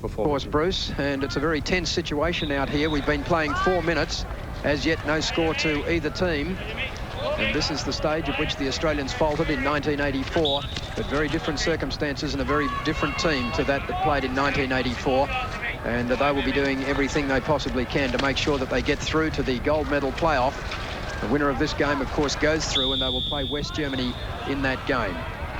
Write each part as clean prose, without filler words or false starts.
performance. Of course, Bruce, and it's a very tense situation out here. We've been playing 4 minutes. As yet, no score to either team. And this is the stage at which the Australians faltered in 1984, but very different circumstances and a very different team to that played in 1984. And they will be doing everything they possibly can to make sure that they get through to the gold medal playoff. The winner of this game, of course, goes through, and they will play West Germany in that game.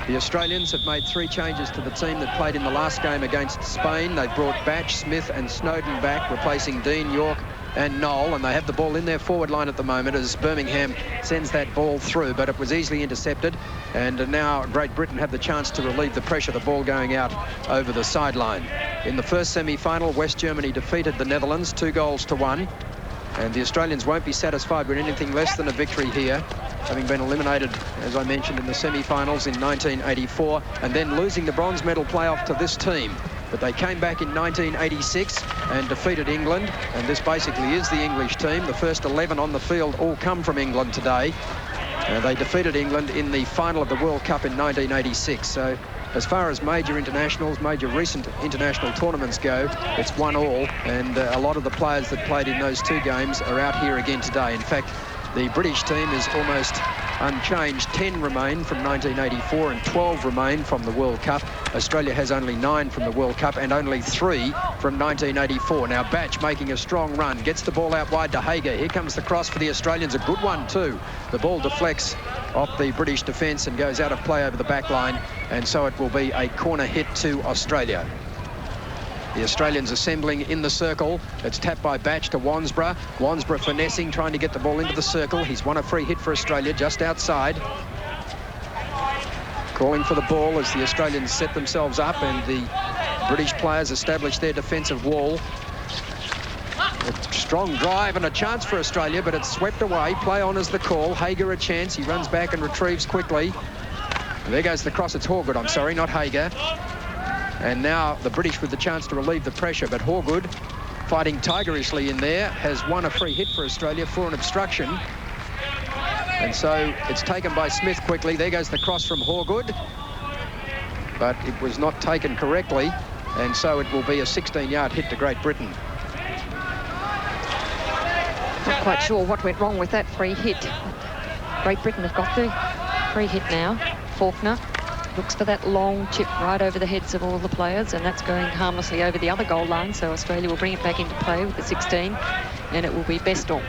The Australians have made 3 changes to the team that played in the last game against Spain. They brought Batch, Smith and Snowden back, replacing Dean, York and Noel, and they have the ball in their forward line at the moment as Birmingham sends that ball through, but it was easily intercepted, and now Great Britain have the chance to relieve the pressure, the ball going out over the sideline. In the first semi-final, West Germany defeated the Netherlands 2-1, and the Australians won't be satisfied with anything less than a victory here, having been eliminated, as I mentioned, in the semi-finals in 1984, and then losing the bronze medal playoff to this team. But they came back in 1986 and defeated England, and this basically is the English team. The first 11 on the field all come from England today. They defeated England in the final of the World Cup in 1986. So as far as major internationals, major recent international tournaments go, it's 1-1, and a lot of the players that played in those 2 games are out here again today. In fact, the British team is almost unchanged. 10 remain from 1984 and 12 remain from the World Cup. Australia has only 9 from the World Cup and only 3 from 1984. Now Batch making a strong run, gets the ball out wide to Hager. Here comes the cross for the Australians, a good one too. The ball deflects off the British defence and goes out of play over the back line, and so it will be a corner hit to Australia. The Australians assembling in the circle. It's tapped by Batch to Wansborough. Wansborough finessing, trying to get the ball into the circle. He's won a free hit for Australia just outside. Calling for the ball as the Australians set themselves up and the British players establish their defensive wall. A strong drive and a chance for Australia, but it's swept away. Play on is the call. Hager a chance. He runs back and retrieves quickly. And there goes the cross. It's Horgood, I'm sorry, not Hager. And now the British with the chance to relieve the pressure, but Horgood, fighting tigerishly in there, has won a free hit for Australia for an obstruction. And so it's taken by Smith quickly. There goes the cross from Horgood, but it was not taken correctly, and so it will be a 16-yard hit to Great Britain. Not quite sure what went wrong with that free hit. Great Britain have got the free hit now. Faulkner looks for that long chip right over the heads of all the players, and that's going harmlessly over the other goal line, so Australia will bring it back into play with the 16, and it will be Bestall.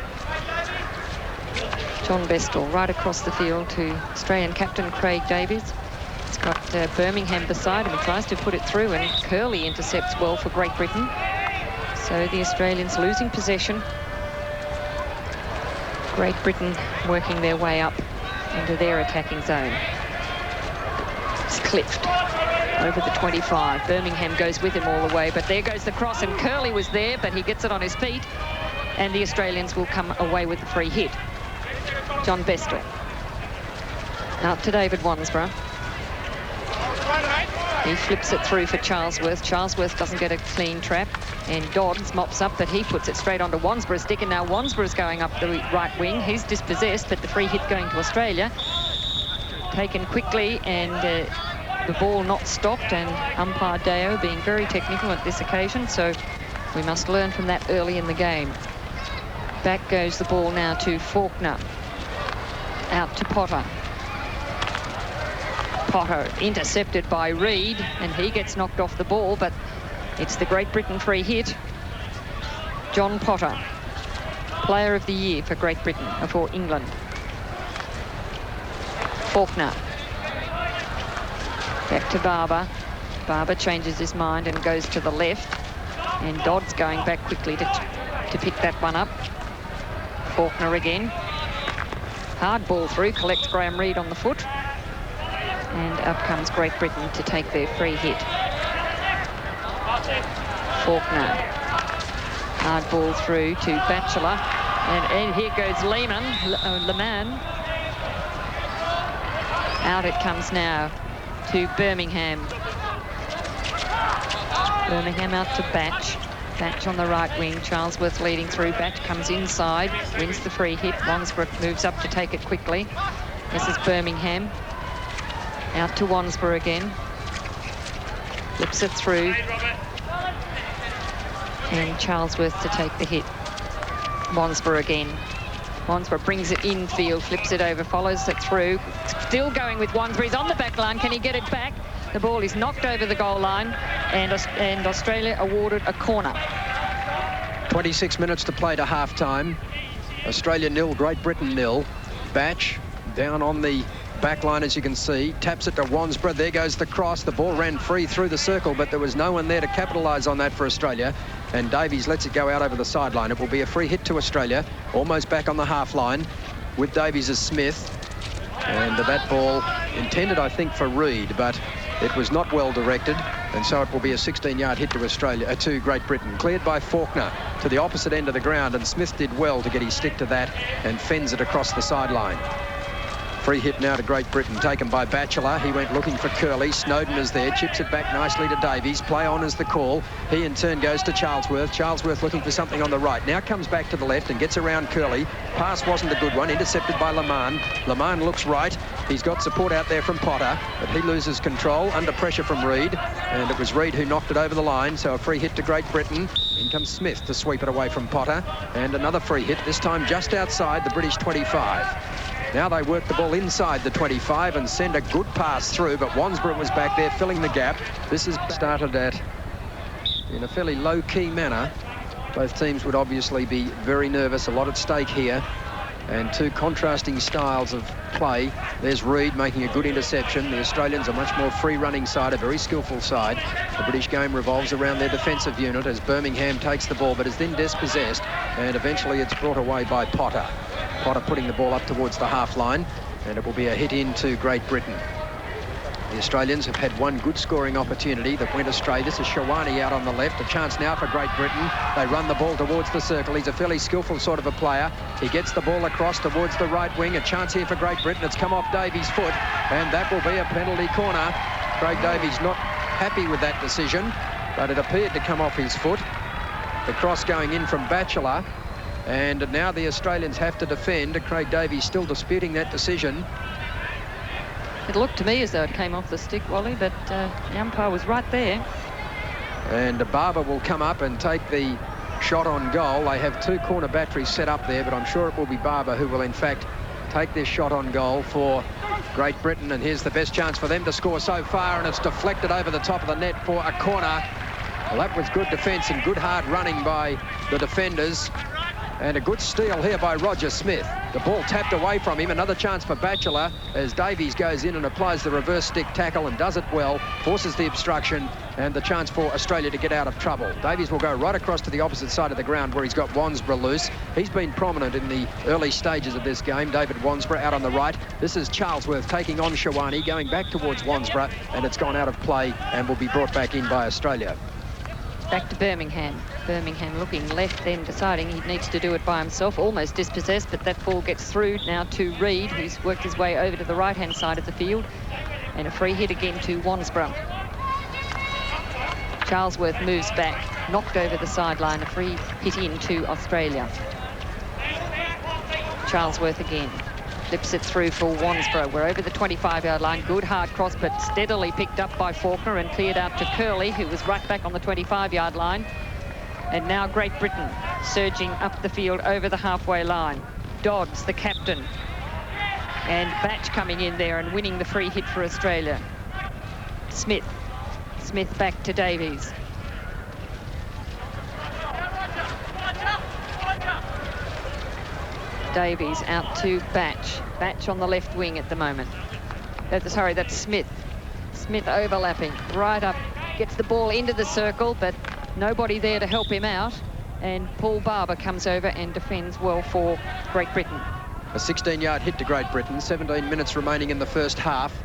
John Bestall right across the field to Australian captain Craig Davies. He's got Birmingham beside him. He tries to put it through, and Kerly intercepts well for Great Britain. So the Australians losing possession. Great Britain working their way up into their attacking zone. Clipped over the 25. Birmingham goes with him all the way, but there goes the cross, and Kerly was there, but he gets it on his feet, and the Australians will come away with the free hit. John Bestall out to David Wansborough. He flips it through for Charlesworth. Charlesworth doesn't get a clean trap, and Dodds mops up, but he puts it straight onto Wansborough's stick, and now Wansborough's going up the right wing. He's dispossessed, but the free hit going to Australia. Taken quickly, and the ball not stopped, and umpire Deo being very technical at this occasion, so we must learn from that early in the game. Back goes the ball now to Faulkner. Out to Potter. Potter intercepted by Reid, and he gets knocked off the ball, but it's the Great Britain free hit. John Potter, Player of the Year for Great Britain, for England. Faulkner. Back to Barber. Barber changes his mind and goes to the left. And Dodd's going back quickly to pick that one up. Faulkner again. Hard ball through, collects Graham Reid on the foot. And up comes Great Britain to take their free hit. Faulkner. Hard ball through to Batchelor. And here goes Lehman. Out it comes now to Birmingham. Birmingham out to Batch. Batch on the right wing. Charlesworth leading through. Batch comes inside, wins the free hit. Wansborough moves up to take it quickly. This is Birmingham. Out to Wansborough again. Flips it through. And Charlesworth to take the hit. Wansborough again. Wansborough brings it infield, flips it over, follows it through. Still going with Wansborough. He's on the back line. Can he get it back? The ball is knocked over the goal line, and Australia awarded a corner. 26 minutes to play to half-time. Australia 0, Great Britain 0. Batch down on the back line, as you can see, taps it to Wansborough. There goes the cross. The ball ran free through the circle, but there was no one there to capitalise on that for Australia. And Davies lets it go out over the sideline. It will be a free hit to Australia, almost back on the half line with Davies as Smith. And that ball intended, I think, for Reid, but it was not well directed, and so it will be a 16-yard hit to Australia, to Great Britain. Cleared by Faulkner to the opposite end of the ground, and Smith did well to get his stick to that and fends it across the sideline. Free hit now to Great Britain, taken by Batchelor. He went looking for Kerly. Snowden is there, chips it back nicely to Davies. Play on is the call. He in turn goes to Charlesworth. Charlesworth looking for something on the right. Now comes back to the left and gets around Kerly. Pass wasn't a good one, intercepted by Lamane. Lamane looks right. He's got support out there from Potter, but he loses control under pressure from Reid. And it was Reid who knocked it over the line, so a free hit to Great Britain. In comes Smith to sweep it away from Potter. And another free hit, this time just outside the British 25. Now they work the ball inside the 25 and send a good pass through, but Wansborough was back there filling the gap. This is started at in a fairly low-key manner. Both teams would obviously be very nervous, a lot at stake here, and two contrasting styles of play. There's Reid making a good interception. The Australians are much more free-running side, a very skillful side. The British game revolves around their defensive unit as Birmingham takes the ball, but is then dispossessed, and eventually it's brought away by Potter. Potter putting the ball up towards the half line, and it will be a hit into Great Britain. The Australians have had one good scoring opportunity that went astray. This is Shawani out on the left. A chance now for Great Britain. They run the ball towards the circle. He's a fairly skillful sort of a player. He gets the ball across towards the right wing. A chance here for Great Britain. It's come off Davies' foot, and that will be a penalty corner. Craig Davies not happy with that decision, but it appeared to come off his foot. The cross going in from Batchelor. And now the Australians have to defend. Craig Davies still disputing that decision. It looked to me as though it came off the stick, Wally, but the umpire was right there. And Barber will come up and take the shot on goal. They have two corner batteries set up there, but I'm sure it will be Barber who will, in fact, take this shot on goal for Great Britain. And here's the best chance for them to score so far, and it's deflected over the top of the net for a corner. Well, that was good defence and good hard running by the defenders. And a good steal here by Roger Smith. The ball tapped away from him. Another chance for Batchelor as Davies goes in and applies the reverse stick tackle and does it well, forces the obstruction, and the chance for Australia to get out of trouble. Davies will go right across to the opposite side of the ground where he's got Wansborough loose. He's been prominent in the early stages of this game. David Wansborough out on the right. This is Charlesworth taking on Shawani, going back towards Wansborough, and it's gone out of play and will be brought back in by Australia. Back to Birmingham. Birmingham looking left, then deciding he needs to do it by himself. Almost dispossessed, but that ball gets through now to Reid, who's worked his way over to the right-hand side of the field. And a free hit again to Wansborough. Charlesworth moves back, knocked over the sideline. A free hit into Australia. Charlesworth again. Flips it through for Wansborough. We're over the 25-yard line. Good hard cross, but steadily picked up by Faulkner and cleared out to Kerly, who was right back on the 25-yard line. And now Great Britain surging up the field over the halfway line. Dodds, the captain. And Batch coming in there and winning the free hit for Australia. Smith. Smith back to Davies. Davies out to Batch. Batch on the left wing at the moment. Sorry, that's Smith. Smith overlapping right up. Gets the ball into the circle, but nobody there to help him out. And Paul Barber comes over and defends well for Great Britain. A 16-yard hit to Great Britain. 17 minutes remaining in the first half.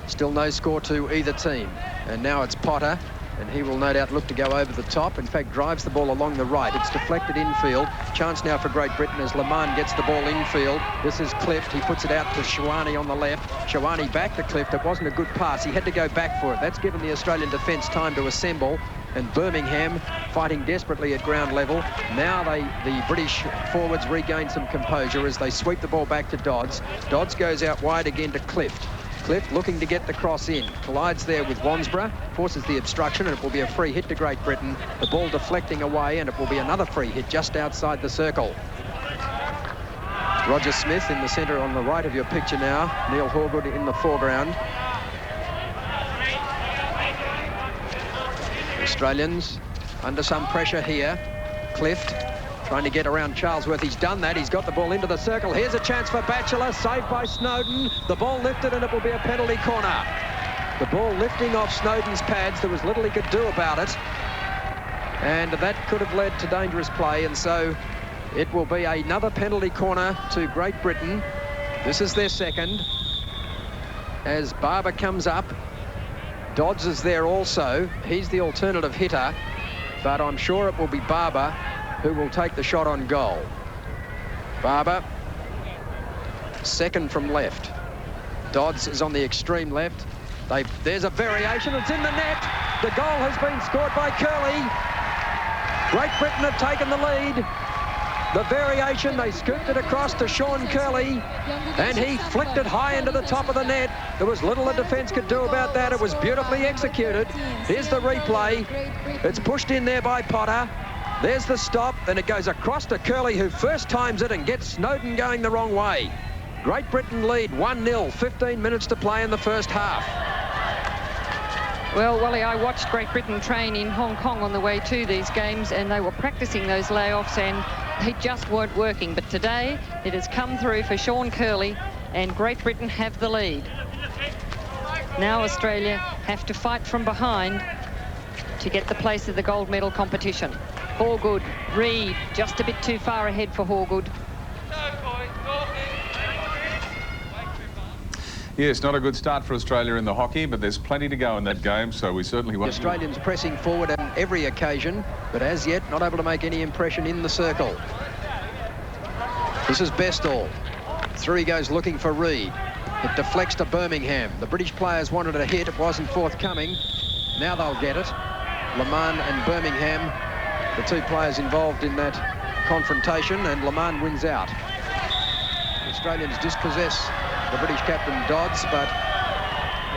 Still no score to either team. And now it's Potter, and he will no doubt look to go over the top. In fact, drives the ball along the right. It's deflected infield. Chance now for Great Britain as Lamane gets the ball infield. This is Clift. He puts it out to Shawani on the left. Shawani back to Clift. It wasn't a good pass. He had to go back for it. That's given the Australian defence time to assemble. And Birmingham fighting desperately at ground level. Now the British forwards regain some composure as they sweep the ball back to Dodds. Dodds goes out wide again to Clift. Clift looking to get the cross in. Collides there with Wansborough, forces the obstruction, and it will be a free hit to Great Britain. The ball deflecting away, and it will be another free hit just outside the circle. Roger Smith in the centre on the right of your picture now. Neil Horgood in the foreground. Australians under some pressure here. Clift trying to get around Charlesworth. He's done that. He's got the ball into the circle. Here's a chance for Batchelor. Saved by Snowden. The ball lifted, and it will be a penalty corner. The ball lifting off Snowden's pads. There was little he could do about it. And that could have led to dangerous play. And so it will be another penalty corner to Great Britain. This is their second. As Barber comes up. Dodds is there also. He's the alternative hitter. But I'm sure it will be Barber who will take the shot on goal. Barber, second from left. Dodds is on the extreme left. There's a variation. It's in the net. The goal has been scored by Kerly. Great Britain have taken the lead. The variation, they scooped it across to Sean Kerly, and he flicked it high into the top of the net. There was little the defence could do about that. It was beautifully executed. Here's the replay. It's pushed in there by Potter. There's the stop, then it goes across to Kerly, who first times it and gets Snowden going the wrong way. Great Britain lead 1-0, 15 minutes to play in the first half. Well, Wally, I watched Great Britain train in Hong Kong on the way to these games, and they were practicing those layoffs, and they just weren't working. But today, it has come through for Sean Kerly, and Great Britain have the lead. Now Australia have to fight from behind to get the place of the gold medal competition. Horgood, Reid, just a bit too far ahead for Horgood. Yes, not a good start for Australia in the hockey, but there's plenty to go in that game, so we certainly want... The Australians pressing forward on every occasion, but as yet not able to make any impression in the circle. This is Bestall. Through he goes looking for Reid. It deflects to Birmingham. The British players wanted a hit. It wasn't forthcoming. Now they'll get it. Lemon and Birmingham, the two players involved in that confrontation, and Lemon wins out. The Australians dispossess the British captain Dodds, but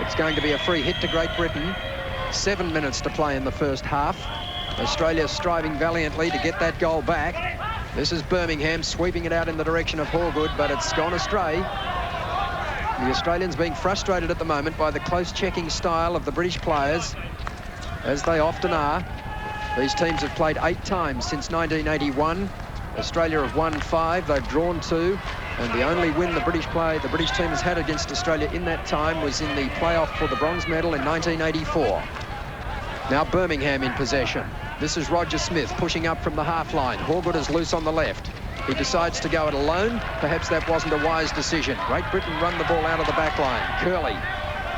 it's going to be a free hit to Great Britain. 7 minutes to play in the first half. Australia striving valiantly to get that goal back. This is Birmingham sweeping it out in the direction of Horgood, but it's gone astray. The Australians being frustrated at the moment by the close checking style of the British players, as they often are. These teams have played 8 times since 1981. Australia have won 5, they've drawn 2, and the only win the British team has had against Australia in that time was in the playoff for the bronze medal in 1984. Now Birmingham in possession. This is Roger Smith pushing up from the half line. Horgood is loose on the left. He decides to go it alone. Perhaps that wasn't a wise decision. Great Britain run the ball out of the back line. Kerly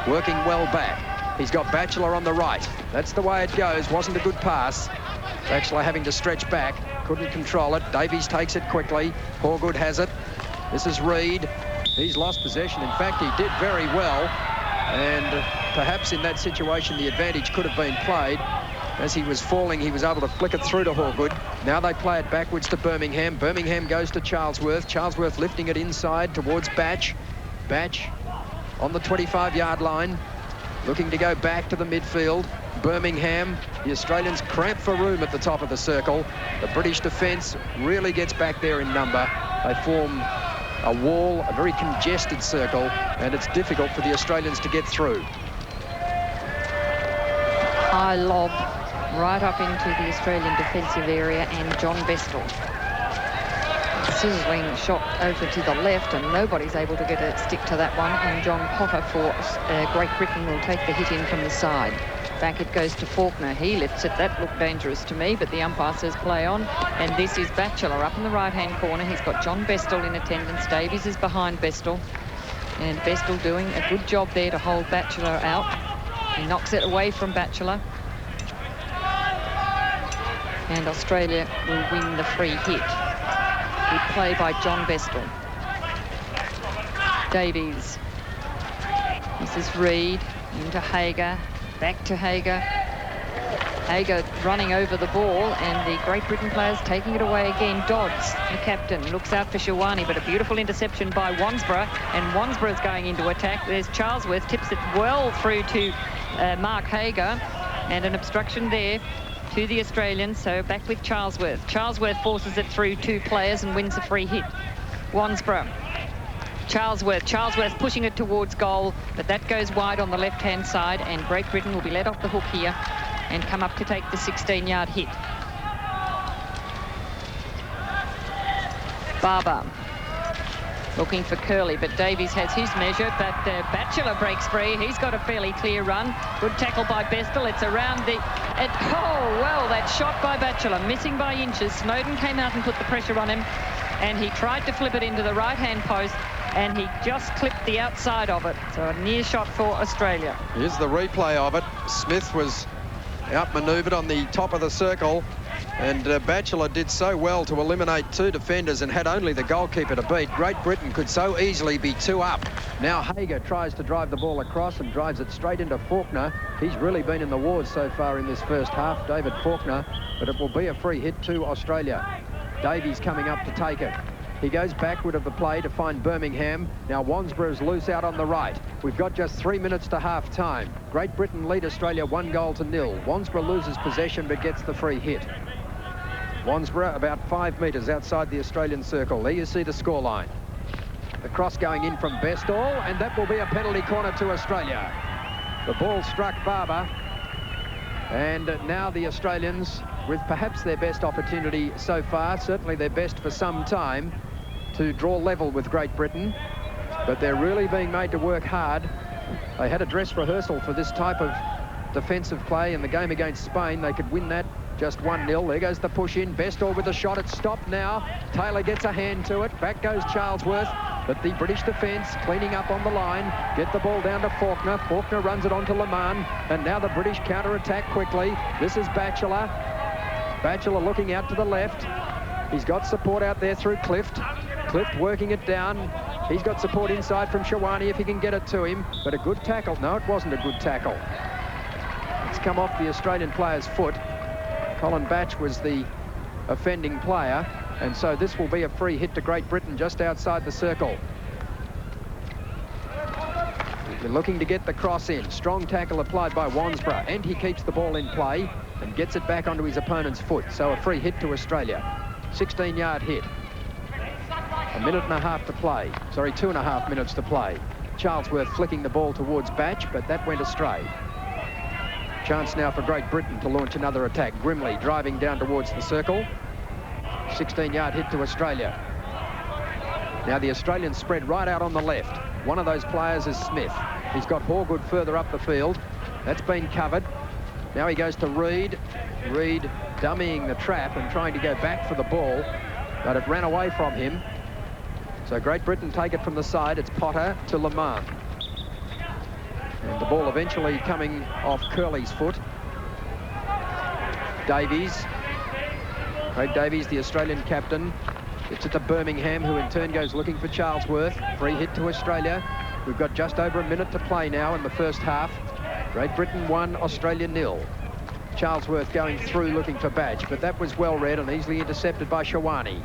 working well back. He's got Batchelor on the right. That's the way it goes. Wasn't a good pass. Batchelor having to stretch back. Couldn't control it. Davies takes it quickly. Horgood has it. This is Reid. He's lost possession. In fact, he did very well. And perhaps in that situation, the advantage could have been played. As he was falling, he was able to flick it through to Horgood. Now they play it backwards to Birmingham. Birmingham goes to Charlesworth. Charlesworth lifting it inside towards Batch. Batch on the 25-yard line, looking to go back to the midfield. Birmingham, the Australians cramp for room at the top of the circle. The British defence really gets back there in number. They form a wall, a very congested circle, and it's difficult for the Australians to get through. High lob right up into the Australian defensive area, and John Bestall. Sizzling shot over to the left, and nobody's able to get a stick to that one, and John Potter for Great Britain will take the hit in from the side. Back it goes to Faulkner. He lifts it. That looked dangerous to me, but the umpire says play on. And this is Batchelor up in the right-hand corner. He's got John Bestall in attendance. Davies is behind Bestall. And Bestall doing a good job there to hold Batchelor out. He knocks it away from Batchelor. And Australia will win the free hit. Good play by John Bestall. Davies. This is Reid into Hager. Back to Hager. Hager running over the ball, and the Great Britain players taking it away again. Dodds, the captain, looks out for Shawani, but a beautiful interception by Wansborough, and Wansborough's going into attack. There's Charlesworth, tips it well through to Mark Hager, and an obstruction there to the Australians, so back with Charlesworth. Charlesworth forces it through 2 players and wins a free hit. Wansborough. Charlesworth pushing it towards goal, but that goes wide on the left-hand side, and Great Britain will be let off the hook here and come up to take the 16-yard hit. Barber looking for Kerly, but Davies has his measure, but Batchelor breaks free. He's got a fairly clear run. Good tackle by Bestel. It's around the... oh, well, that shot by Batchelor, missing by inches. Snowden came out and put the pressure on him, and he tried to flip it into the right-hand post, and he just clipped the outside of it. So a near shot for Australia. Here's the replay of it. Smith was outmanoeuvred on the top of the circle, and Batchelor did so well to eliminate 2 defenders and had only the goalkeeper to beat. Great Britain could so easily be 2 up. Now Hager tries to drive the ball across and drives it straight into Faulkner. He's really been in the wars so far in this first half, David Faulkner, but it will be a free hit to Australia. Davies coming up to take it. He goes backward of the play to find Birmingham. Now Wansborough's loose out on the right. We've got just 3 minutes to half time. Great Britain lead Australia 1-0. Wansborough loses possession but gets the free hit. Wansborough about 5 metres outside the Australian circle. There you see the scoreline. The cross going in from Bestall, and that will be a penalty corner to Australia. The ball struck Barber, and now the Australians, with perhaps their best opportunity so far, certainly their best for some time, to draw level with Great Britain, but they're really being made to work hard. They had a dress rehearsal for this type of defensive play in the game against Spain. They could win that just 1-0. There goes the push in. Bestall with a shot. It's stopped now. Taylor gets a hand to it. Back goes Charlesworth, but the British defence cleaning up on the line. Get the ball down to Faulkner. Faulkner runs it on to Le Mans, and now the British counter-attack quickly. This is Batchelor. Batchelor looking out to the left. He's got support out there through Clift. Clift working it down. He's got support inside from Shawani if he can get it to him. But a good tackle. No, it wasn't a good tackle. It's come off the Australian player's foot. Colin Batch was the offending player, and so this will be a free hit to Great Britain just outside the circle. They're looking to get the cross in. Strong tackle applied by Wansborough, and he keeps the ball in play and gets it back onto his opponent's foot. So a free hit to Australia. 16-yard hit. 1.5 minutes to play. Sorry, 2.5 minutes to play. Charlesworth flicking the ball towards Batch, but that went astray. Chance now for Great Britain to launch another attack. Grimley driving down towards the circle. 16-yard hit to Australia. Now the Australians spread right out on the left. One of those players is Smith. He's got Horgood further up the field. That's been covered. Now he goes to Reid. Reid dummying the trap and trying to go back for the ball, but it ran away from him. So Great Britain take it from the side. It's Potter to Le Mans. And the ball eventually coming off Kerly's foot. Davies. Craig Davies, the Australian captain, gets it to Birmingham, who in turn goes looking for Charlesworth. Free hit to Australia. We've got just over a minute to play now in the first half. Great Britain 1, Australia 0. Charlesworth going through looking for Batch, but that was well read and easily intercepted by Shawani.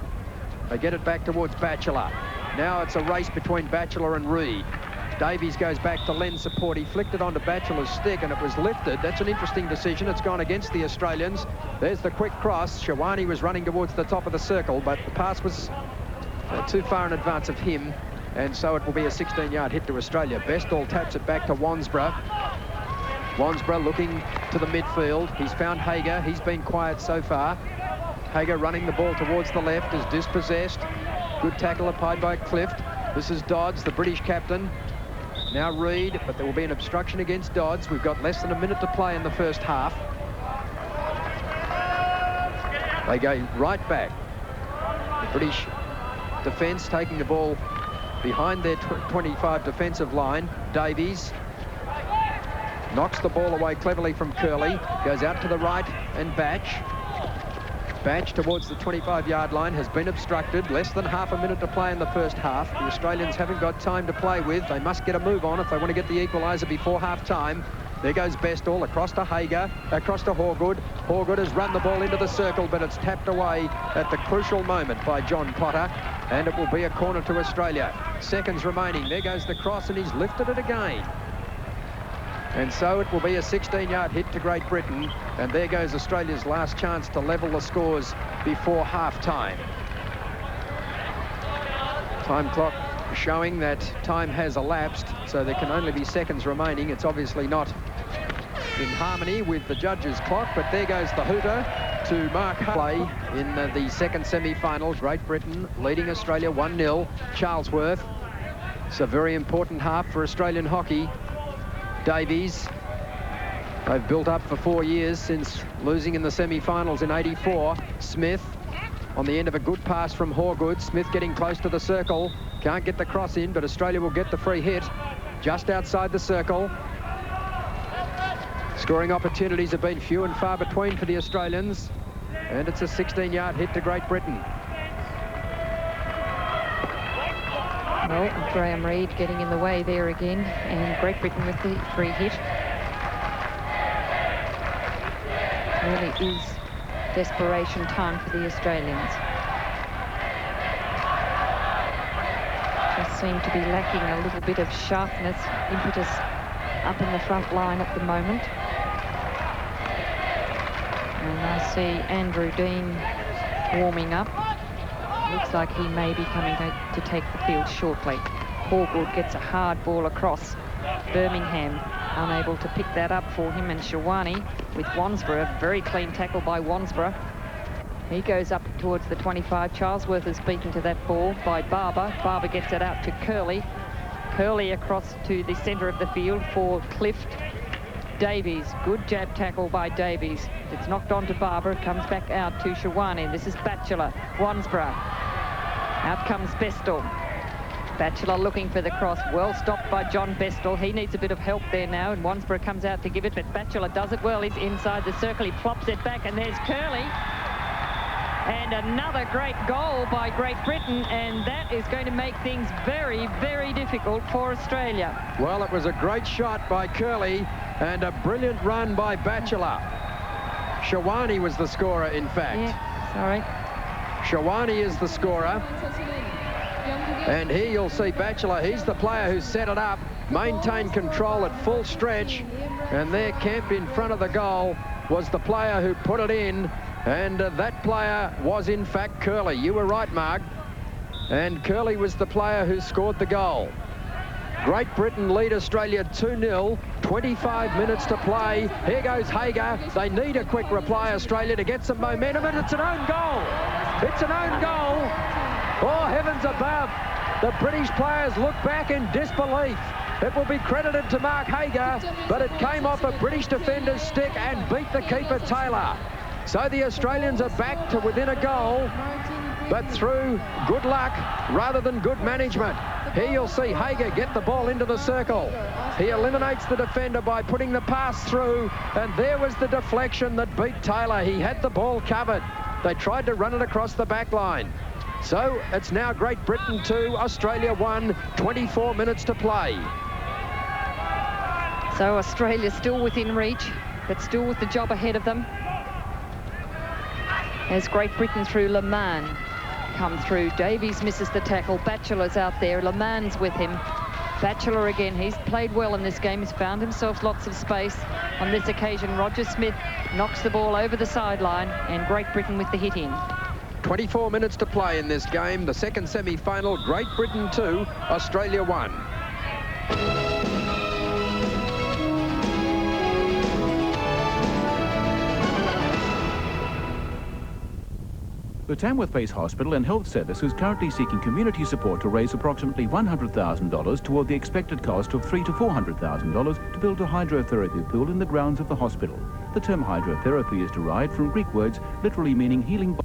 They get it back towards Batchelor. Now it's a race between Batchelor and Reid. Davies goes back to lend support. He flicked it onto Batchelor's stick and it was lifted. That's an interesting decision. It's gone against the Australians. There's the quick cross. Shawani was running towards the top of the circle, but the pass was too far in advance of him, and so it will be a 16-yard hit to Australia. Bestall taps it back to Wansborough. Wansborough looking to the midfield. He's found Hager. He's been quiet so far. Hager running the ball towards the left, is dispossessed. Good tackle applied by Clift. This is Dodds, the British captain. Now Reid, but there will be an obstruction against Dodds. We've got less than a minute to play in the first half. They go right back. The British defence taking the ball behind their 25 defensive line. Davies knocks the ball away cleverly from Kerly. Goes out to the right, and Batch. Batch towards the 25-yard line has been obstructed. Less than half a minute to play in the first half. The Australians haven't got time to play with. They must get a move on if they want to get the equaliser before half-time. There goes Bestall across to Hager, across to Horgood. Horgood has run the ball into the circle, but it's tapped away at the crucial moment by John Potter, and it will be a corner to Australia. Seconds remaining. There goes the cross, and he's lifted it again. And so it will be a 16-yard hit to Great Britain, and there goes Australia's last chance to level the scores before half-time. Time clock showing that time has elapsed, so there can only be seconds remaining. It's obviously not in harmony with the judges' clock, but there goes the hooter to Mark Harley in the second semi-final. Great Britain leading Australia 1-0. Charlesworth. It's a very important half for Australian hockey. Davies, they've built up for 4 years since losing in the semi-finals in '84. Smith on the end of a good pass from Horgood. Smith getting close to the circle. Can't get the cross in, but Australia will get the free hit just outside the circle. Scoring opportunities have been few and far between for the Australians, and it's a 16-yard hit to Great Britain. Well, Graham Reid getting in the way there again, and Great Britain with the free hit. Really is desperation time for the Australians. Just seem to be lacking a little bit of sharpness, impetus up in the front line at the moment. And I see Andrew Dean warming up. Looks like he may be coming to take the field shortly. Horgood gets a hard ball across. Birmingham unable to pick that up for him, and Shawani with Wansborough. Very clean tackle by Wansborough. He goes up towards the 25. Charlesworth is beaten to that ball by Barber. Barber gets it out to Kerly. Kerly across to the centre of the field for Clift. Davies, good jab tackle by Davies. It's knocked on to Barber. It comes back out to Shawani. This is Batchelor. Wansborough. Out comes Bestall. Batchelor looking for the cross. Well stopped by John Bestall. He needs a bit of help there now, and Wansborough comes out to give it, but Batchelor does it well. He's inside the circle. He plops it back, and there's Kerly. And another great goal by Great Britain, and that is going to make things very, very difficult for Australia. Well, it was a great shot by Kerly and a brilliant run by Batchelor. Shawani was the scorer, in fact. Yeah, sorry. Shawani is the scorer. And here you'll see Batchelor. He's the player who set it up, maintained control at full stretch, and there, Kemp in front of the goal, was the player who put it in. And that player was, in fact, Kerly. You were right, Mark. And Kerly was the player who scored the goal. Great Britain lead Australia 2-0. 25 minutes to play. Here goes Hager. They need a quick reply, Australia, to get some momentum, and it's an own goal. It's an own goal. Oh, heavens above. The British players look back in disbelief. It will be credited to Mark Hager, but it came off a British defender's stick and beat the keeper, Taylor. So the Australians are back to within a goal, but through good luck rather than good management. Here you'll see Hager get the ball into the circle. He eliminates the defender by putting the pass through, and there was the deflection that beat Taylor. He had the ball covered. They tried to run it across the back line. So it's now Great Britain 2, Australia 1, 24 minutes to play. So Australia still within reach, but still with the job ahead of them. As Great Britain through Le Mans come through. Davies misses the tackle. Batchelor's out there. Le Mans with him. Batchelor again. He's played well in this game. He's found himself lots of space. On this occasion, Roger Smith knocks the ball over the sideline, and Great Britain with the hit in. 24 minutes to play in this game. The second semi-final, Great Britain 2, Australia 1. The Tamworth Base Hospital and Health Service is currently seeking community support to raise approximately $100,000 toward the expected cost of $300,000 to $400,000 to build a hydrotherapy pool in the grounds of the hospital. The term hydrotherapy is derived from Greek words literally meaning healing.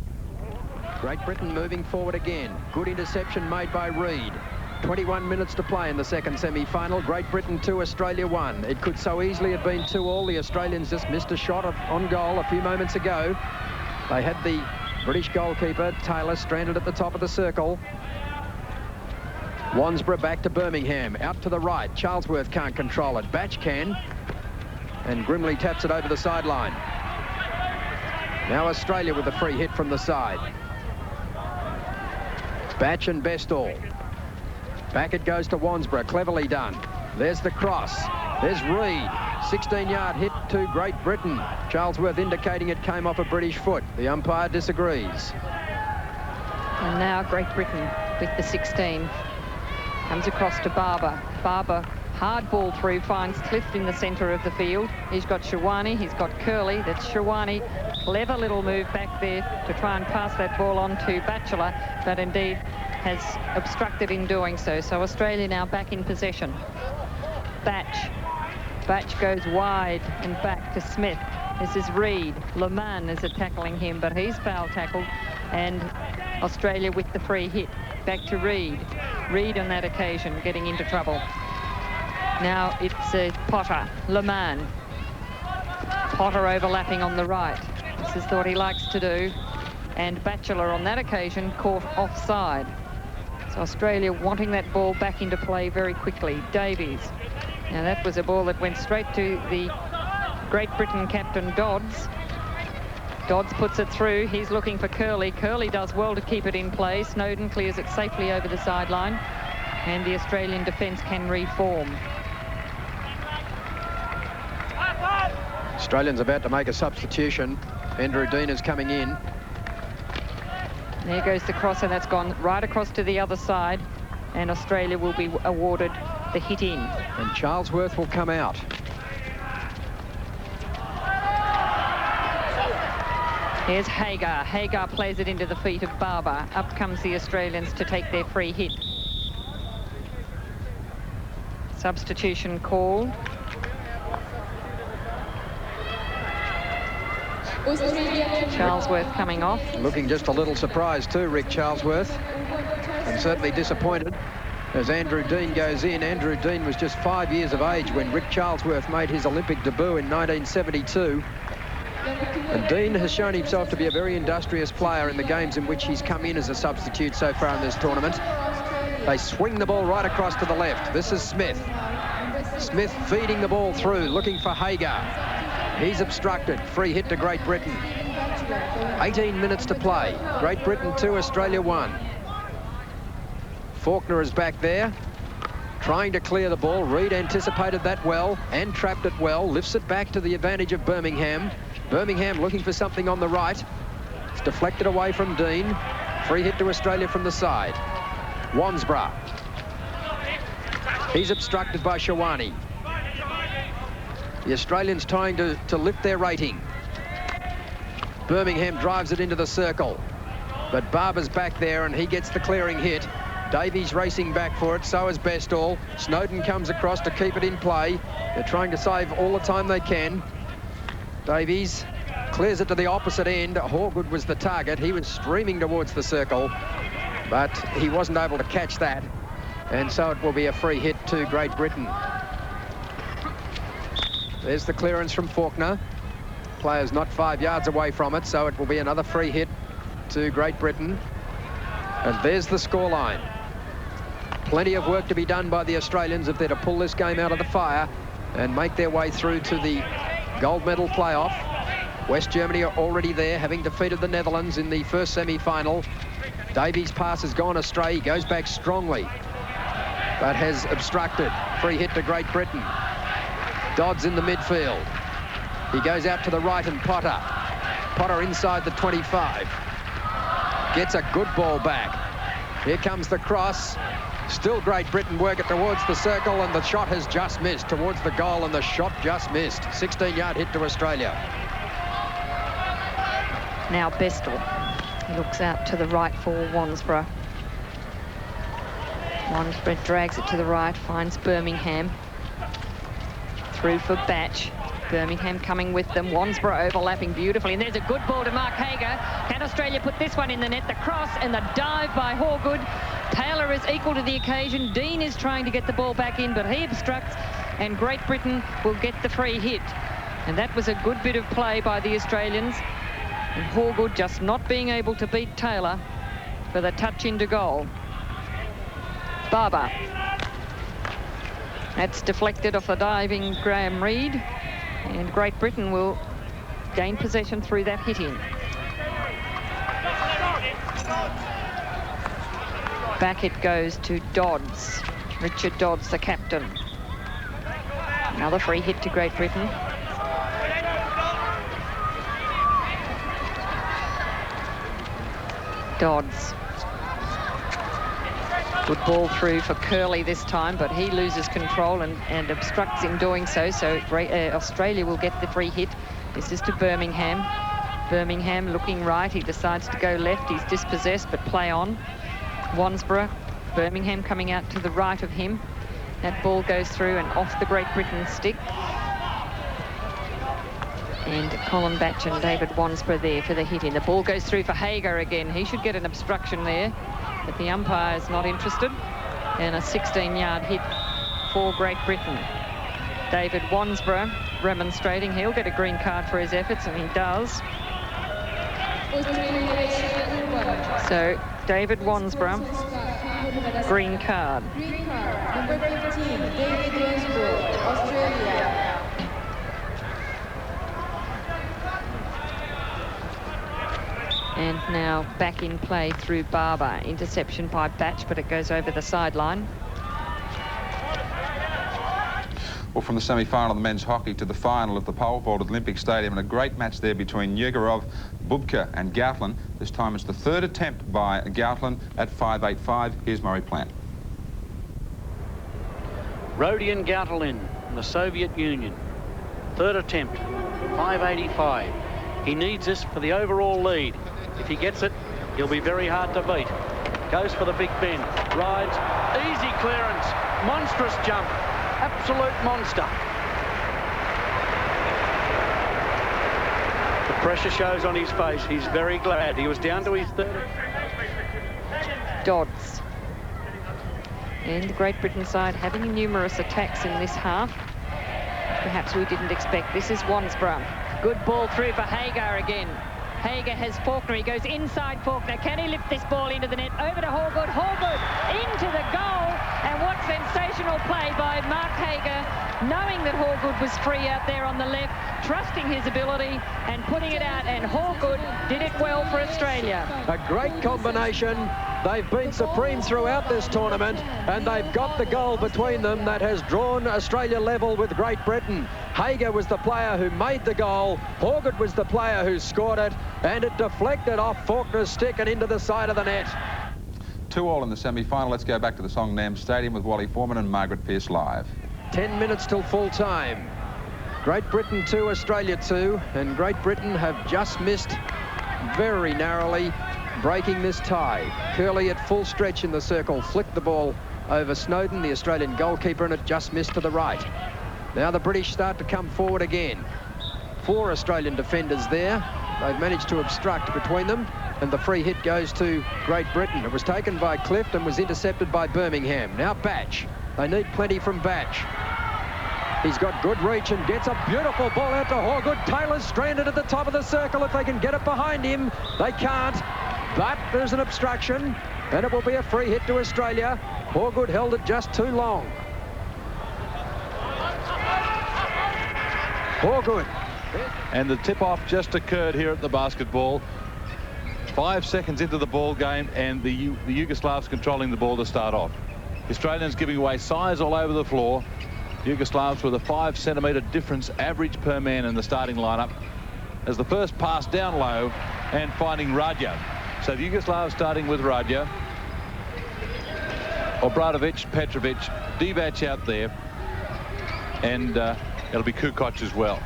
Great Britain moving forward again. Good interception made by Reid. 21 minutes to play in the second semi-final. Great Britain 2, Australia 1. It could so easily have been 2-2. The Australians just missed a shot on goal a few moments ago. They had the British goalkeeper, Taylor, stranded at the top of the circle. Wansborough back to Birmingham. Out to the right. Charlesworth can't control it. Batch can. And Grimley taps it over the sideline. Now Australia with a free hit from the side. Batch and Bestall. Back it goes to Wansborough. Cleverly done. There's the cross. There's Reid. 16-yard hit to Great Britain. Charlesworth indicating it came off a British foot. The umpire disagrees. And now Great Britain with the 16. Comes across to Barber. Barber, hard ball through, finds Clift in the centre of the field. He's got Shawani, he's got Kerly. That's Shawani. Clever little move back there to try and pass that ball on to Batchelor, but indeed has obstructed in doing so. So Australia now back in possession. Batch. Batch goes wide and back to Smith. This is Reid. Le Mans is tackling him, but he's foul tackled. And Australia with the free hit. Back to Reid. Reid on that occasion getting into trouble. Now it's Potter. Le Mans. Potter overlapping on the right. This is what he likes to do. And Batchelor on that occasion caught offside. So Australia wanting that ball back into play very quickly. Davies. Now that was a ball that went straight to the Great Britain captain Dodds. Dodds puts it through. He's looking for Kerly. Kerly does well to keep it in play. Snowden clears it safely over the sideline. And the Australian defence can reform. Australians about to make a substitution. Andrew Dean is coming in. There goes the cross, and that's gone right across to the other side. And Australia will be awarded the hit in. And Charlesworth will come out. Here's Hagar. Hagar plays it into the feet of Barber. Up comes the Australians to take their free hit. Substitution called. Charlesworth coming off. Looking just a little surprised too, Rick Charlesworth. And certainly disappointed as Andrew Dean goes in. Andrew Dean was just 5 years of age when Rick Charlesworth made his Olympic debut in 1972. And Dean has shown himself to be a very industrious player in the games in which he's come in as a substitute so far in this tournament. They swing the ball right across to the left. This is Smith. Smith feeding the ball through, looking for Hagar. He's obstructed. Free hit to Great Britain. 18 minutes to play. Great Britain 2, Australia 1. Faulkner is back there, trying to clear the ball. Reid anticipated that well and trapped it well. Lifts it back to the advantage of Birmingham. Birmingham looking for something on the right. It's deflected away from Dean. Free hit to Australia from the side. Wansborough. He's obstructed by Shawani. The Australians trying to lift their rating. Birmingham drives it into the circle. But Barber's back there and he gets the clearing hit. Davies racing back for it, so is Bestall. Snowden comes across to keep it in play. They're trying to save all the time they can. Davies clears it to the opposite end. Horgood was the target. He was streaming towards the circle, but he wasn't able to catch that. And so it will be a free hit to Great Britain. There's the clearance from Faulkner. Player's not 5 yards away from it, so it will be another free hit to Great Britain. And there's the scoreline. Plenty of work to be done by the Australians if they're to pull this game out of the fire and make their way through to the gold medal playoff. West Germany are already there, having defeated the Netherlands in the first semi-final. Davies' pass has gone astray. He goes back strongly, but has obstructed. Free hit to Great Britain. Dodds in the midfield. He goes out to the right and Potter. Potter inside the 25. Gets a good ball back. Here comes the cross. Still Great Britain work it towards the circle, and the shot has just missed towards the goal, and the shot just missed. 16-yard hit to Australia. Now Bestall. He looks out to the right for Wansborough. Wansborough drags it to the right, finds Birmingham. Through for Batch. Birmingham coming with them. Wansborough overlapping beautifully. And there's a good ball to Mark Hager. Can Australia put this one in the net? The cross and the dive by Horgood. Taylor is equal to the occasion. Dean is trying to get the ball back in, but he obstructs. And Great Britain will get the free hit. And that was a good bit of play by the Australians. And Horgood just not being able to beat Taylor for the touch into goal. Barber. That's deflected off the diving Graham Reid. And Great Britain will gain possession through that hitting. Back it goes to Dodds. Richard Dodds, the captain. Another free hit to Great Britain. Dodds. Good ball through for Kerly this time, but he loses control and obstructs in doing so. So Australia will get the free hit. This is to Birmingham. Birmingham looking right. He decides to go left. He's dispossessed, but play on. Wansborough. Birmingham coming out to the right of him. That ball goes through and off the Great Britain stick. And Colin Batch and David Wansborough there for the hit in. The ball goes through for Hager again. He should get an obstruction there, but the umpire is not interested. And a 16-yard hit for Great Britain. David Wansborough remonstrating. He'll get a green card for his efforts, and he does. So David Wansborough, green card. Number 15, David Wansborough, Australia. And now back in play through Barber. Interception by Batch, but it goes over the sideline. Well, from the semi-final of the men's hockey to the final of the pole vault at Olympic Stadium, and a great match there between Yegorov, Bubka and Gatlin. This time it's the third attempt by Gatlin at 5.85. Here's Murray Plant. Rodion Gatlin from the Soviet Union. Third attempt, 5.85. He needs this for the overall lead. If he gets it, he'll be very hard to beat. Goes for the big bend, rides, easy clearance, monstrous jump, absolute monster. The pressure shows on his face. He's very glad. He was down to his third. Dodds. And the Great Britain side having numerous attacks in this half. Perhaps we didn't expect. This is Wansborough. Good ball through for Hager again. Hager has Faulkner. He goes inside Faulkner. Can he lift this ball into the net? Over to Horgood. Horgood into the goal. And what sensational play by Mark Hager, knowing that Horgood was free out there on the left, trusting his ability and putting it out. And Horgood did it well for Australia. A great combination. They've been supreme throughout this tournament, and they've got the goal between them that has drawn Australia level with Great Britain. Hager was the player who made the goal. Horgood was the player who scored it, and it deflected off Faulkner's stick and into the side of the net. 2-2 in the semi-final. Let's go back to the Songnam Stadium with Wally Foreman and Margaret Pearce live. 10 minutes till full time. Great Britain 2, Australia 2, and Great Britain have just missed very narrowly breaking this tie. Kerly at full stretch in the circle flicked the ball over Snowden, the Australian goalkeeper, and it just missed to the right. Now the British start to come forward again. 4 Australian defenders there. They've managed to obstruct between them, and the free hit goes to Great Britain. It was taken by Clift and was intercepted by Birmingham. Now Batch. They need plenty from Batch. He's got good reach and gets a beautiful ball out to Horgood. Taylor's stranded at the top of the circle. If they can get it behind him, they can't. But there's an obstruction, and it will be a free hit to Australia. Horgood held it just too long. Horgood. And the tip-off just occurred here at the basketball. 5 seconds into the ball game, and the Yugoslavs controlling the ball to start off. The Australians giving away size all over the floor. Yugoslavs with a 5-centimetre difference average per man in the starting lineup. As the first pass down low and finding Radja. So the Yugoslavs starting with Radja. Obradovic, Petrovic, Divac out there. And it'll be Kukoc as well.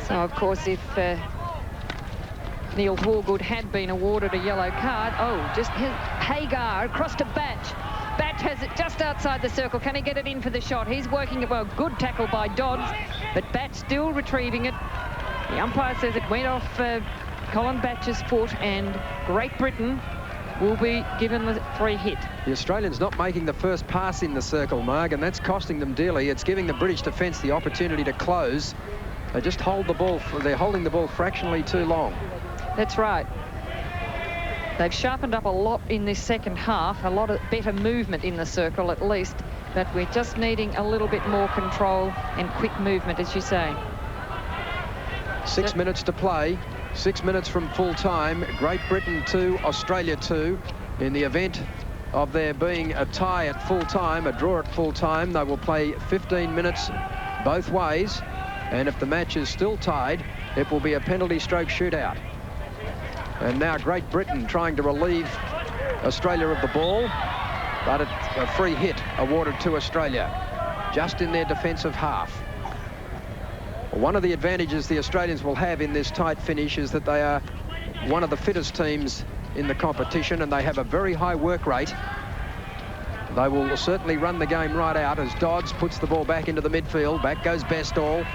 So, of course, if Neil Horgood had been awarded a yellow card, just Hagar across to Batch. Batch has it just outside the circle. Can he get it in for the shot? He's working it well. Good tackle by Dodds, but Batch still retrieving it. The umpire says it went off Colin Batch's foot, and Great Britain will be given the free hit. The Australians not making the first pass in the circle, Marg, and that's costing them dearly. It's giving the British defence the opportunity to close. They just hold the ball. They're holding the ball fractionally too long. That's right. They've sharpened up a lot in this second half, a lot of better movement in the circle at least. but we're just needing a little bit more control and quick movement, as you say. 6 minutes to play, 6 minutes from full time. Great Britain 2, Australia 2. In the event of there being a tie at full time, a draw at full time, they will play 15 minutes both ways. And if the match is still tied, it will be a penalty stroke shootout. And now Great Britain trying to relieve Australia of the ball, but a free hit awarded to Australia, just in their defensive half. One of the advantages the Australians will have in this tight finish is that they are one of the fittest teams in the competition, and they have a very high work rate. They will certainly run the game right out as Dodds puts the ball back into the midfield. Back goes Bestall.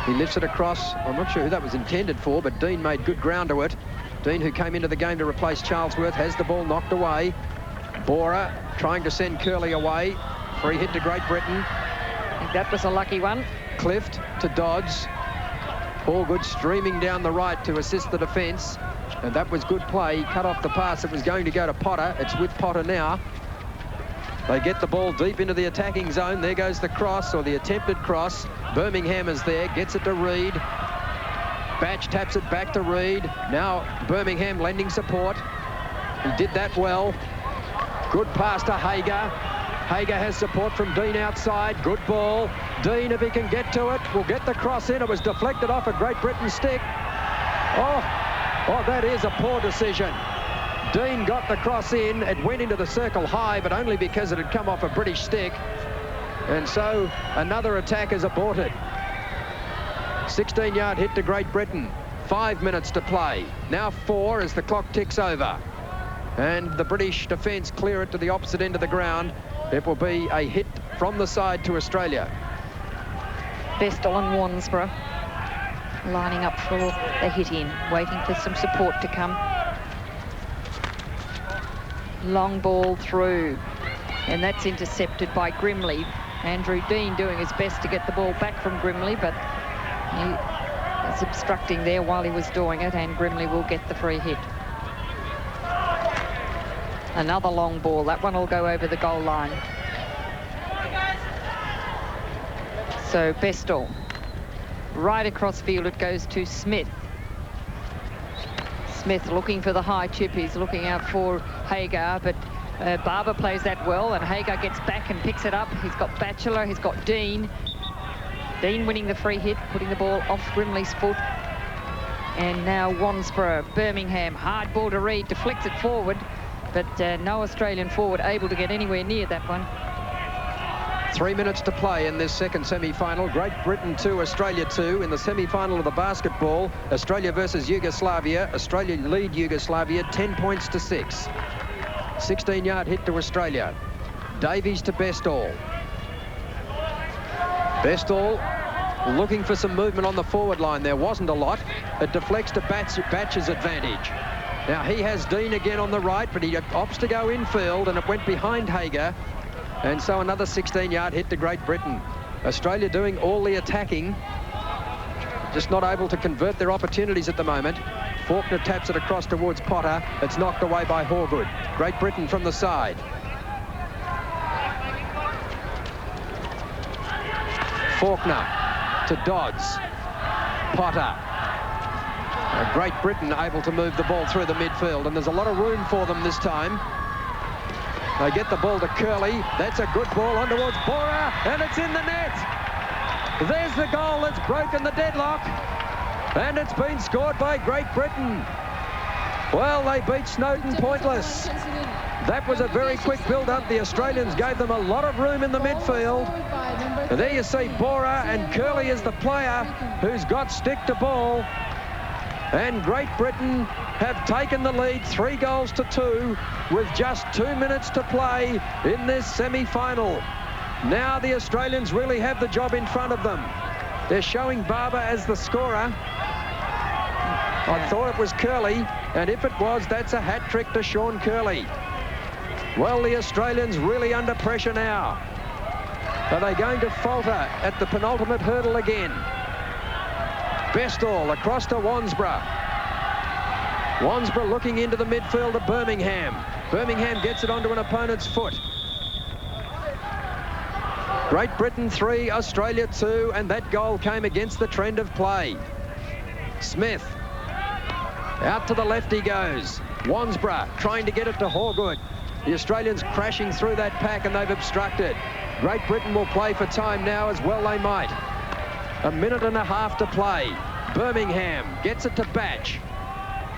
He lifts it across. I'm not sure who that was intended for, but Dean made good ground to it. Dean, who came into the game to replace Charlesworth, has the ball knocked away. Bora trying to send Kerly away. Free hit to Great Britain. I think that was a lucky one. Clift to Dodds. Allgood streaming down the right to assist the defence. And that was good play. He cut off the pass. It was going to go to Potter. It's with Potter now. They get the ball deep into the attacking zone. There goes the cross, or the attempted cross. Birmingham is there, gets it to Reid. Batch taps it back to Reid. Now Birmingham lending support. He did that well. Good pass to Hager. Hager has support from Dean outside. Good ball. Dean, if he can get to it, will get the cross in. It was deflected off a Great Britain stick. Oh, that is a poor decision. Dean got the cross in. It went into the circle high, but only because it had come off a British stick. And so another attack is aborted. 16-yard hit to Great Britain. 5 minutes to play. Now 4 as the clock ticks over. And the British defence clear it to the opposite end of the ground. It will be a hit from the side to Australia. Bestall and Wansborough lining up for the hit in, waiting for some support to come. Long ball through, and that's intercepted by Grimley. Andrew Dean doing his best to get the ball back from Grimley, but he was obstructing there while he was doing it, and Grimley will get the free hit. Another long ball. That one will go over the goal line. So Bestall. Right across field it goes to Smith. Smith looking for the high chip. He's looking out for Hager, but Barber plays that well, and Hager gets back and picks it up. He's got Batchelor, he's got Dean. Dean winning the free hit, putting the ball off Grimley's foot. And now Wansborough, Birmingham, hard ball to Reid, deflects it forward, but no Australian forward able to get anywhere near that one. 3 minutes to play in this second semi-final. Great Britain 2, Australia 2 in the semi-final of the basketball. Australia versus Yugoslavia. Australia lead Yugoslavia 10 points to 6. 16-yard hit to Australia. Davies to Bestall. Bestall looking for some movement on the forward line. There wasn't a lot. It deflects to Batch's advantage. Now he has Dean again on the right, but he opts to go infield, and it went behind Hager. And so another 16-yard hit to Great Britain. Australia doing all the attacking, just not able to convert their opportunities at the moment. Faulkner taps it across towards Potter. It's knocked away by Allgood. Great Britain from the side. Faulkner to Dodds. Potter. Great Britain able to move the ball through the midfield, and there's a lot of room for them this time. They get the ball to Kerly. That's a good ball on towards Bora, and it's in the net. There's the goal that's broken the deadlock, and it's been scored by Great Britain. Well, they beat Snowden pointless. That was a very quick build-up. The Australians gave them a lot of room in the midfield. And there you see Bora, and Kerly is the player who's got stick to ball. And Great Britain have taken the lead 3-2 with just 2 minutes to play in this semi-final. Now the Australians really have the job in front of them. They're showing Barber as the scorer. I thought it was Kerly, and if it was, that's a hat trick to Sean Kerly. Well, the Australians really under pressure now. Are they going to falter at the penultimate hurdle again? Bestall across to Wansborough. Wansborough looking into the midfield of Birmingham. Birmingham gets it onto an opponent's foot. Great Britain 3, Australia 2, and that goal came against the trend of play. Smith. Out to the left he goes. Wansborough trying to get it to Horgood. The Australians crashing through that pack and they've obstructed. Great Britain will play for time now, as well they might. A minute and a half to play. Birmingham gets it to Batch.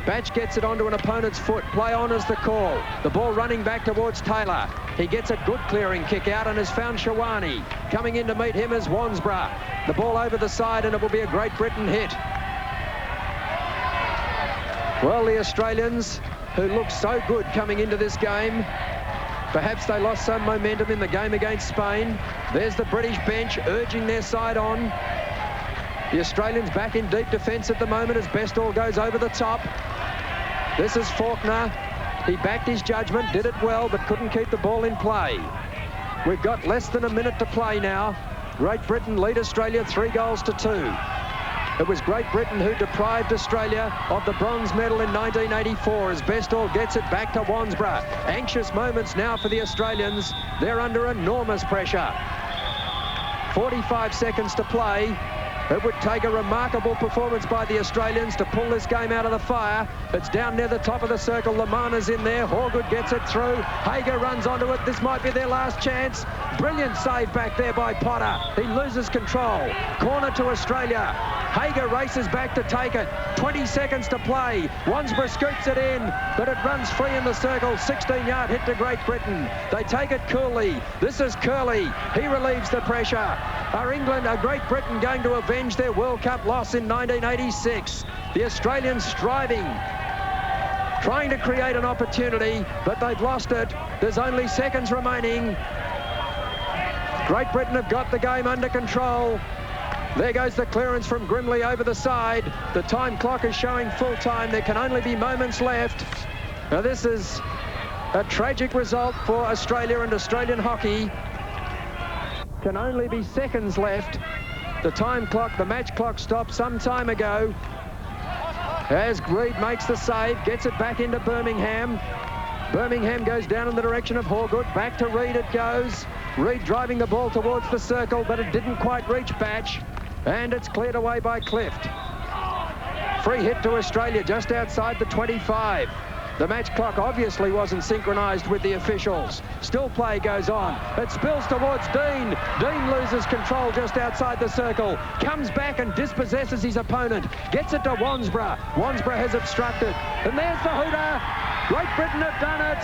Batch gets it onto an opponent's foot. Play on is the call. The ball running back towards Taylor. He gets a good clearing kick out and has found Shawani. Coming in to meet him is Wansborough. The ball over the side and it will be a Great Britain hit. Well, the Australians, who looked so good coming into this game, perhaps they lost some momentum in the game against Spain. There's the British bench urging their side on. The Australians back in deep defence at the moment as Bestall goes over the top. This is Faulkner. He backed his judgment, did it well, but couldn't keep the ball in play. We've got less than a minute to play now. Great Britain lead Australia 3-2. It was Great Britain who deprived Australia of the bronze medal in 1984 as Bestall gets it back to Wansborough. Anxious moments now for the Australians. They're under enormous pressure. 45 seconds to play. It would take a remarkable performance by the Australians to pull this game out of the fire. It's down near the top of the circle. Lamana's in there. Horgood gets it through. Hager runs onto it. This might be their last chance. Brilliant save back there by Potter. He loses control. Corner to Australia. Hager races back to take it. 20 seconds to play. Wansborough scoops it in, but it runs free in the circle. 16-yard hit to Great Britain. They take it coolly. This is Kerly. He relieves the pressure. Are Great Britain going to avenge their World Cup loss in 1986? The Australians striving, trying to create an opportunity, but they've lost it. There's only seconds remaining. Great Britain have got the game under control. There goes the clearance from Grimley over the side. The time clock is showing full time. There can only be moments left. Now this is a tragic result for Australia and Australian hockey. Can only be seconds left. The time clock, the match clock stopped some time ago. As Reid makes the save, gets it back into Birmingham. Birmingham goes down in the direction of Horgood. Back to Reid it goes. Reid driving the ball towards the circle, but it didn't quite reach Batch. And it's cleared away by Clift. Free hit to Australia just outside the 25. The match clock obviously wasn't synchronised with the officials. Still play goes on. It spills towards Dean. Dean loses control just outside the circle. Comes back and dispossesses his opponent. Gets it to Wansborough. Wansborough has obstructed. And there's the hooter. Great Britain have done it.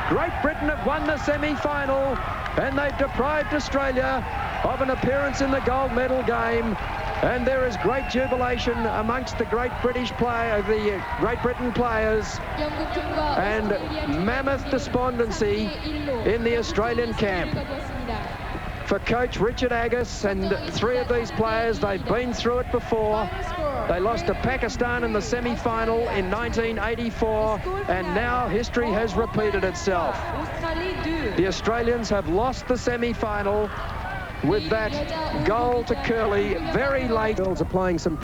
Great Britain have won the semi-final. And they've deprived Australia of an appearance in the gold medal game. And there is great jubilation amongst the Great British player, the Great Britain players, and mammoth despondency in the Australian camp. For coach Richard Agus and three of these players, they've been through it before. They lost to Pakistan in the semi-final in 1984, and now history has repeated itself. The Australians have lost the semi-final with that goal to Kerly very late. Girls are playing some